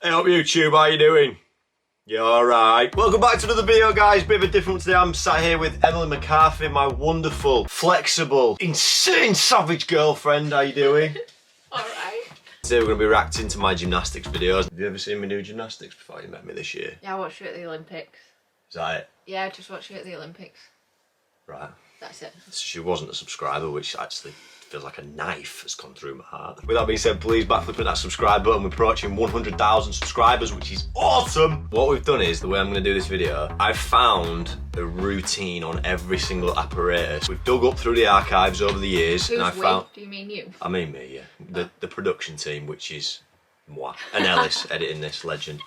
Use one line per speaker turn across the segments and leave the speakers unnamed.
Hey up YouTube, how you doing? You alright? Welcome back to another video guys, bit of a different one today. I'm sat here with Emily McCarthy, my wonderful, flexible, insane savage girlfriend. How you doing?
Alright.
Today we're going to be reacting to my gymnastics videos. Have you ever seen me do gymnastics before you met me this year?
Yeah, I watched you at the Olympics.
Is that it?
Yeah, I just watched you at the Olympics.
Right.
That's it.
She wasn't a subscriber, which actually feels like a knife has gone through my heart. With that being said, please backflip that subscribe button. We're approaching 100,000 subscribers, which is awesome. What we've done is, the way I'm going to do this video, I've found a routine on every single apparatus. We've dug up through the archives over the years.
Who's
and I
we?
found.
Do you mean you?
I mean me, yeah. The production team, which is moi. And Ellis editing this, legend.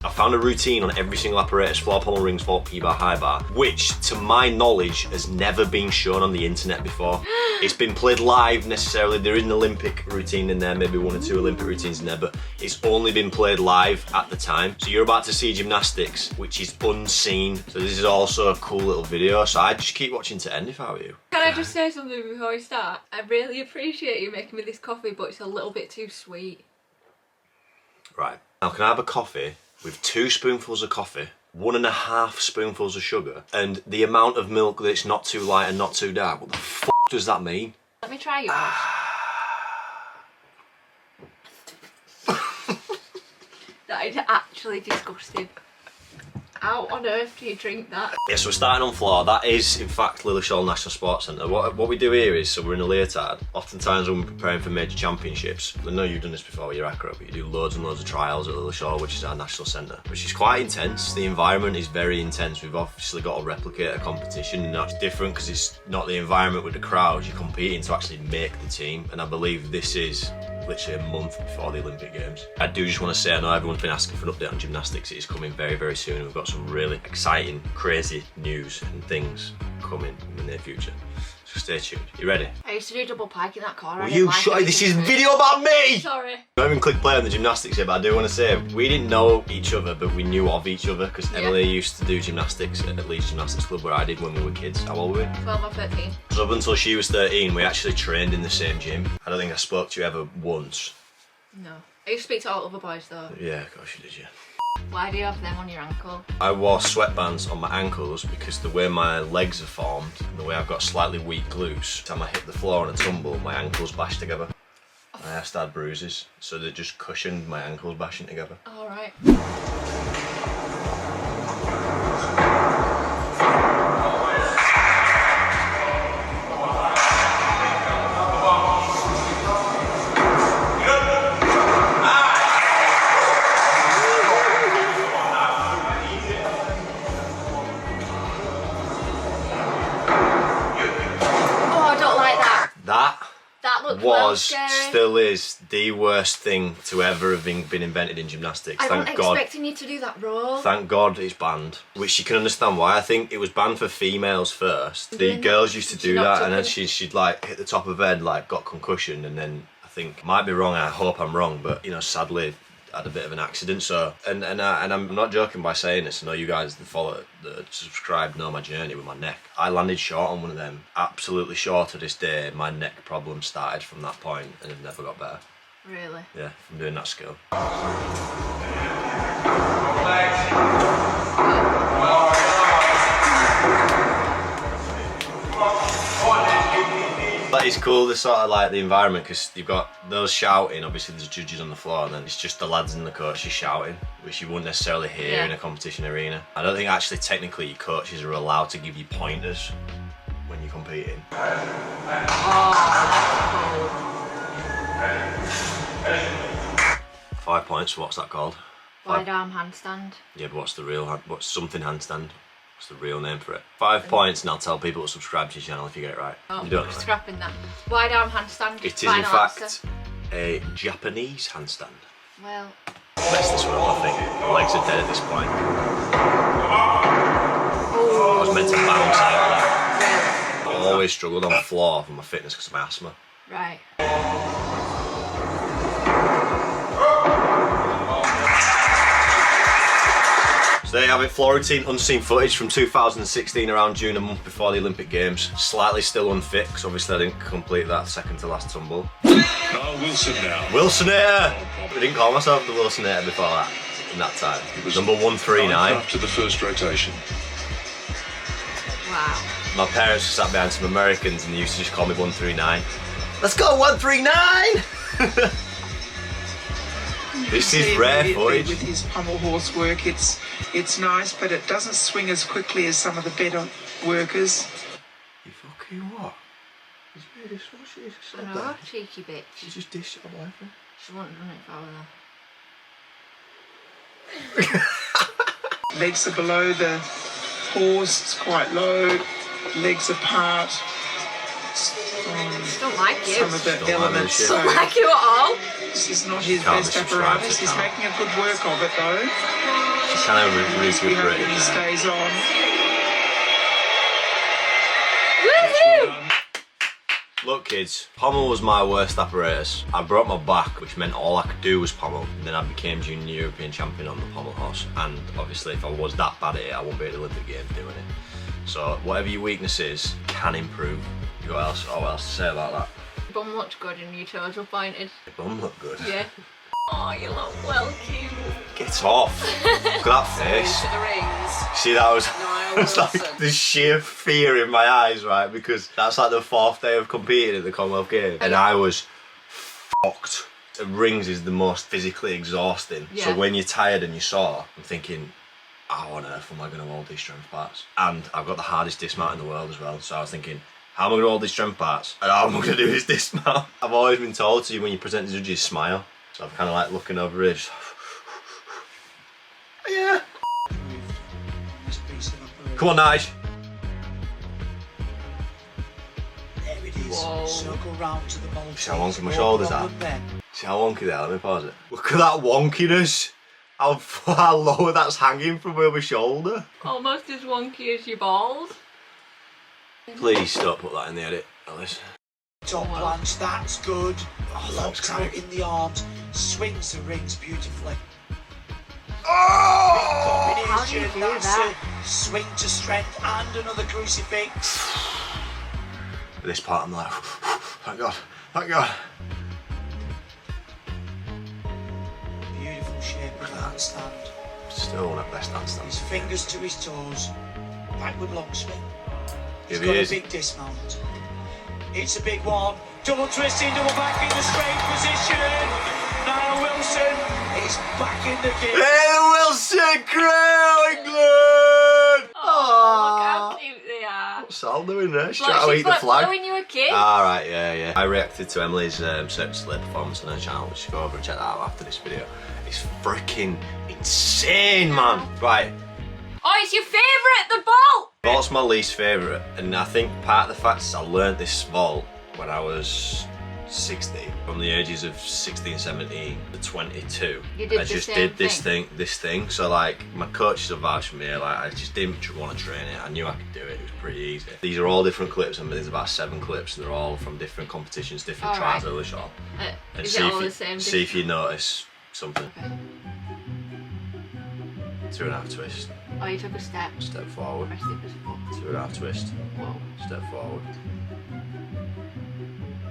I found a routine on every single apparatus, floor, pommel, rings, vault, P-bar, high bar, which, to my knowledge, has never been shown on the internet before. It's been played live necessarily. There is an Olympic routine in there, maybe one or two Olympic routines in there, but it's only been played live at the time. So you're about to see gymnastics, which is unseen. So this is also a cool little video, so I'd just keep watching to end if I were you.
Can I just say something before we start? I really appreciate you making me this coffee, but it's a little bit too sweet.
Right. Now, can I have a coffee with 2 spoonfuls of coffee, 1.5 spoonfuls of sugar, and the amount of milk that's not too light and not too dark? What the f does that mean?
Let me try yours. That is actually disgusting. How on earth do you drink that?
Yeah, so we're starting on floor. That is, in fact, Lilleshall National Sports Centre. What we do here is, so we're in a leotard. Oftentimes when we're preparing for major championships, I know you've done this before with your acro, but you do loads and loads of trials at Lilleshall, which is our national centre, which is quite intense. The environment is very intense. We've obviously got to replicate a competition, and that's different because it's not the environment with the crowds. You're competing to actually make the team, and I believe this is literally a month before the Olympic Games. I do just want to say, I know everyone's been asking for an update on gymnastics. It is coming very, very soon. We've got some really exciting, crazy news and things coming in the near future. So stay tuned. You ready?
I used to do double pike in that car.
Will you shut it? This is a video about me!
Sorry.
I don't even click play on the gymnastics here, but I do want to say, we didn't know each other, but we knew of each other, because Emily used to do gymnastics at Leeds Gymnastics Club, where I did when we were kids. How old were we?
12 or 13.
So up until she was 13, we actually trained in the same gym. I don't think I spoke to you ever once.
No. I used to speak to all other boys though.
Yeah, of course you did, yeah.
Why do you have them on your ankle? I
wore sweatbands on my ankles because the way my legs are formed and the way I've got slightly weak glutes, time I hit the floor on a tumble, my ankles bash together. I just had bruises, so they just cushioned my ankles bashing together.
Alright.
Still is the worst thing to ever have been invented in gymnastics.
I wasn't expecting you to do that roll.
Thank God it's banned, which you can understand why. I think it was banned for females first. The girls used to do that, and then she'd like hit the top of her head, like got concussion, and then I think, might be wrong, I hope I'm wrong, but you know, sadly had a bit of an accident. So and I'm not joking by saying this. I know you guys that follow, that subscribe, know my journey with my neck. I landed short on one of them, absolutely short to this day. My neck problem started from that point and it never got better.
Really?
Yeah, from doing that skill. That is cool, the sort of like the environment, because you've got those shouting, obviously there's judges on the floor, and then it's just the lads and the coaches shouting, which you wouldn't necessarily hear in a competition arena. I don't think actually technically your coaches are allowed to give you pointers when you're competing.
Oh, that's cool.
5 points, what's that called?
Wide arm handstand.
Yeah, but what's the real, what's something handstand? What's the real name for it? 5 points, and I'll tell people to subscribe to your channel if you get it right.
Oh,
you don't know.
Scrapping that. Wide arm handstand.
It is in fact a Japanese handstand.
Well.
Mess this one up, I think. My legs are dead at this point. I was meant to bounce out. I always struggled on the floor for my fitness because of my asthma.
Right.
So there you have it, floor routine, unseen footage from 2016, around June, a month before the Olympic Games. Slightly still unfit, because obviously I didn't complete that second to last tumble.
Oh, Wilson now.
WILSONATOR! We didn't call myself the Wilsonator before that, in that time.
It was
number 139.
After the first rotation.
Wow.
My parents sat behind some Americans and they used to just call me 139. Let's go 139! This is rare footage.
With his pommel horse work, it's nice, but it doesn't swing as quickly as some of the better workers.
You fucking what? He's made a swoosh.
I know, cheeky bitch.
She's just dished her boyfriend.
She wouldn't run it if I were there.
Legs are below the horse, it's quite low, legs apart.
Just don't like you.
Some of the
Don't like
elements.
this
So
Don't like you at all.
this is not his
Can't
best
be subscribed
apparatus.
to
He's
Can't.
making a good work of it though.
She kind of
We hope
recuperated
he
there.
stays on.
Woohoo!
Look kids, pommel was my worst apparatus. I broke my back, which meant all I could do was pommel. And then I became junior European champion on the pommel horse. And obviously if I was that bad at it, I wouldn't be at the Olympic Games doing it. So whatever your weakness is, can improve. You got else? Oh, what else to say about that?
Your bum looked good and your toes were pointed.
Your bum look good.
Yeah. Oh, you look well cute.
Get off. Look at that face.
To the rings.
See, that was,
Nile
it's like
Wilson.
the sheer fear in my eyes, right? Because that's like the 4th day of competing at the Commonwealth Games. And I was fucked. The rings is the most physically exhausting.
Yeah.
So when you're tired and you're sore, I'm thinking, how on earth am I going to hold these strength parts? And I've got the hardest dismount in the world as well. So I was thinking, how am I going to hold these strength parts? And how am I going to do this dismount? I've always been told to, when you present the judges, smile. So I'm kind of like looking over it. Just, yeah. Come on, Nige.
There it is.
Whoa.
Circle round to the bowl.
See how wonky my shoulders are?
There.
See how wonky they are? Let me pause it. Look at that wonkiness. How low that's hanging from over my shoulder.
Almost as wonky as your balls.
Please don't put that in the edit, Alice.
Top planche, that's good.
Oh, that was
Locked out
great.
in the arms. Swings the rings beautifully.
Oh!
How do you
Combination,
do
that's
that?
a swing to strength and another crucifix.
This part I'm like, thank God, thank God.
Beautiful shape of the handstand.
Still one of the best
His
handstands.
fingers to his toes. Backward long swing. He's
Here
got
he
a
is.
big dismount. It's a big one. Double twisting, double back in the straight position. Nile Wilson is back in the game.
Hey, the Wilson crew, England!
Oh, look how cute they are.
What's Sal doing there? She's
Look,
trying to
she's
eat the
like
flag.
blowing you a kiss.
Alright, yeah. I reacted to Emily's Cirque du performance on her channel, which you go over and check that out after this video. It's freaking insane, man. Right,
Oh, it's your favourite, the vault!
vault's my least favourite, and I think part of the fact is I learnt this vault when I was 16, from the ages of 16, 17 to 22.
You did
I
the
just
same
did this thing. So like, my coaches have vouched for me, like I just didn't want to train it. I knew I could do it, it was pretty easy. These are all different clips, and there's about 7 clips, and they're all from different competitions, different
All
trials
right.
of the show. And
Is
see
it
if
all
you,
the same?
see if you notice something. 2.5 twist,
Oh, you took a step.
step forward,
Rest it as a foot.
2.5 twist,
Whoa.
step forward.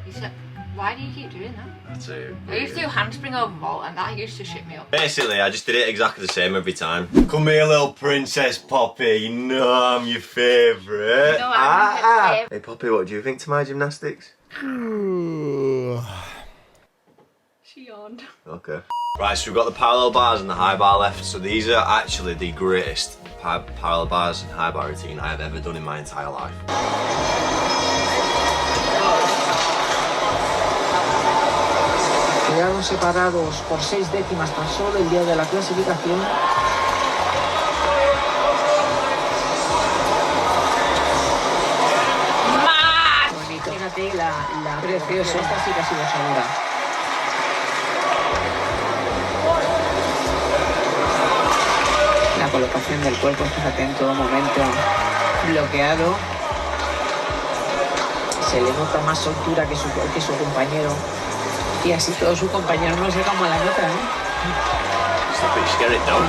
You said, why do you keep doing that?
That's it.
I used to do handspring over vault and that used to shit me up.
Basically, I just did it exactly the same every time. Come here, little Princess Poppy. You know I'm your favourite.
You know I'm your favourite.
Hey, Poppy, what do you think to my gymnastics?
She yawned.
Okay. Right, so we've got the parallel bars and the high bar left. So these are actually the greatest parallel bars and high bar routine I have ever done in my entire life.
Quedaron separados por 6 décimas tan solo el día de la clasificación. Bonito. Fíjate la preciosa. Esta sí que ha sido segura. La colocación del cuerpo, fíjate, en todo momento bloqueado. Se le nota más soltura que su compañero. Y así todo su compañero no sé cómo la nota, ¿eh?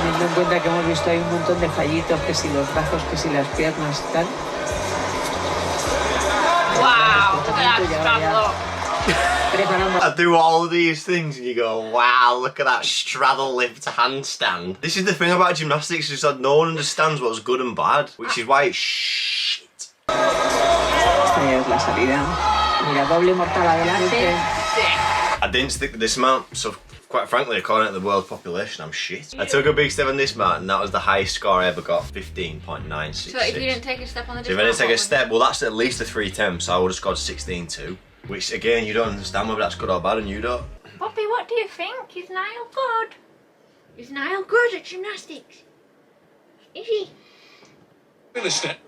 Teniendo en cuenta que hemos visto ahí un montón de fallitos, que si los brazos, que si las piernas y tal.
Wow, look at that
Ya,
strap
ya.
look.
preparando.
I do all these things and you go, wow, look at that straddle lift handstand. This is the thing about gymnastics, is that no one understands what's good and bad, which is why it's shit.
Esta es la salida. Mira, doble mortal adelante.
I didn't stick to dismount, so quite frankly, according to the world population, I'm shit. I took a big step on dismount and that was the highest score I ever got, 15.966.
So if you didn't take a step on the
So if I didn't take a step, well that's at least a 3 temps, so I would have scored 16.2. Which again, you don't understand whether that's good or bad and you don't.
Poppy, what do you think? Is Nile good? Is Nile good at gymnastics? Is he?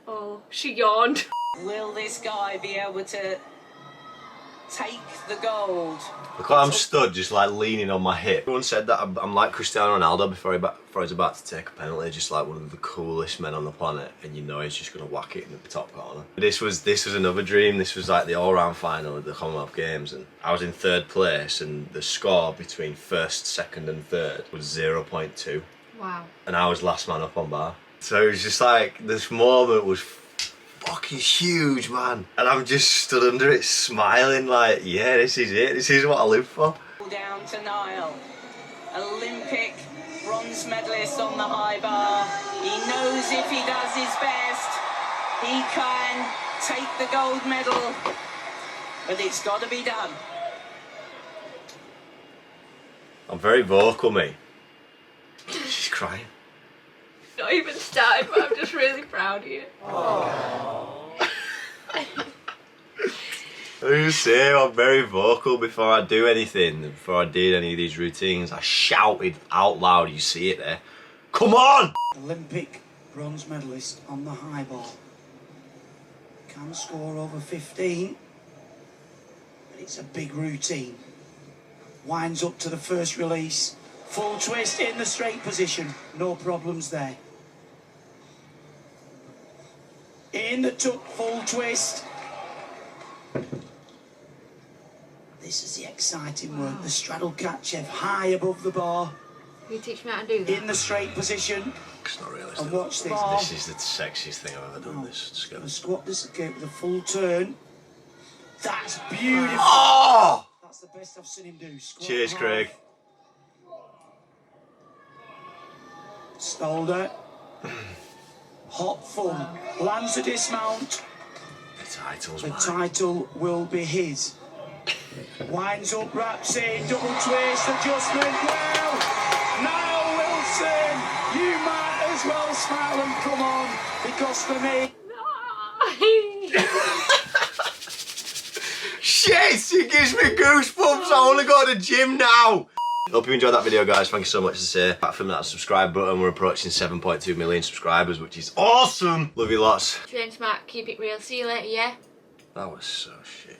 Oh, she yawned.
Will this guy be able to take the gold?
Look, I'm stood just like leaning on my hip. Everyone said that I'm like Cristiano Ronaldo before he's about to take a penalty, just like one of the coolest men on the planet, and you know he's just going to whack it in the top corner. This was another dream. This was like the all-round final of the Commonwealth Games, and I was in 3rd place, and the score between 1st, 2nd and 3rd was 0.2.
Wow.
And I was last man up on bar. So it was just like, this moment was fucking huge, man. And I'm just stood under it smiling like, yeah, this is it. This is what I live for.
Down to Nile, Olympic bronze medalist on the high bar. He knows if he does his best, he can take the gold medal, but it's got to be done.
I'm very vocal, mate. She's crying.
Not even started, but I'm just really proud of you.
I just say I'm very vocal before I do anything. Before I did any of these routines, I shouted out loud. You see it there. Come on!
Olympic bronze medalist on the high ball. Can score over 15, but it's a big routine. Winds up to the first release. Full twist in the straight position. No problems there. In the tuck, full twist. This is the exciting work. The straddle catch high above the bar.
Can you teach me how to do that?
In the straight position.
It's not realistic.
And watch this.
This is the sexiest thing I've ever done. This
The
together.
squat dislocate with a full turn. That's beautiful.
Oh!
That's the best I've seen him do. Squat
Cheers,
half.
Craig.
Stolder. Hot fun. Lands a dismount.
The title's
The
mine.
title will be his. Winds up, wraps in, double twist, adjustment. Well, Nile Wilson, you might as well smile and come on, because for me.
Shit! It gives me goosebumps. I want to go to the gym now. Hope you enjoyed that video, guys. Thank you so much to say. Back from that subscribe button, we're approaching 7.2 million subscribers, which is awesome. Love you lots.
Train smart, keep it real. See you later, yeah?
That was so shit.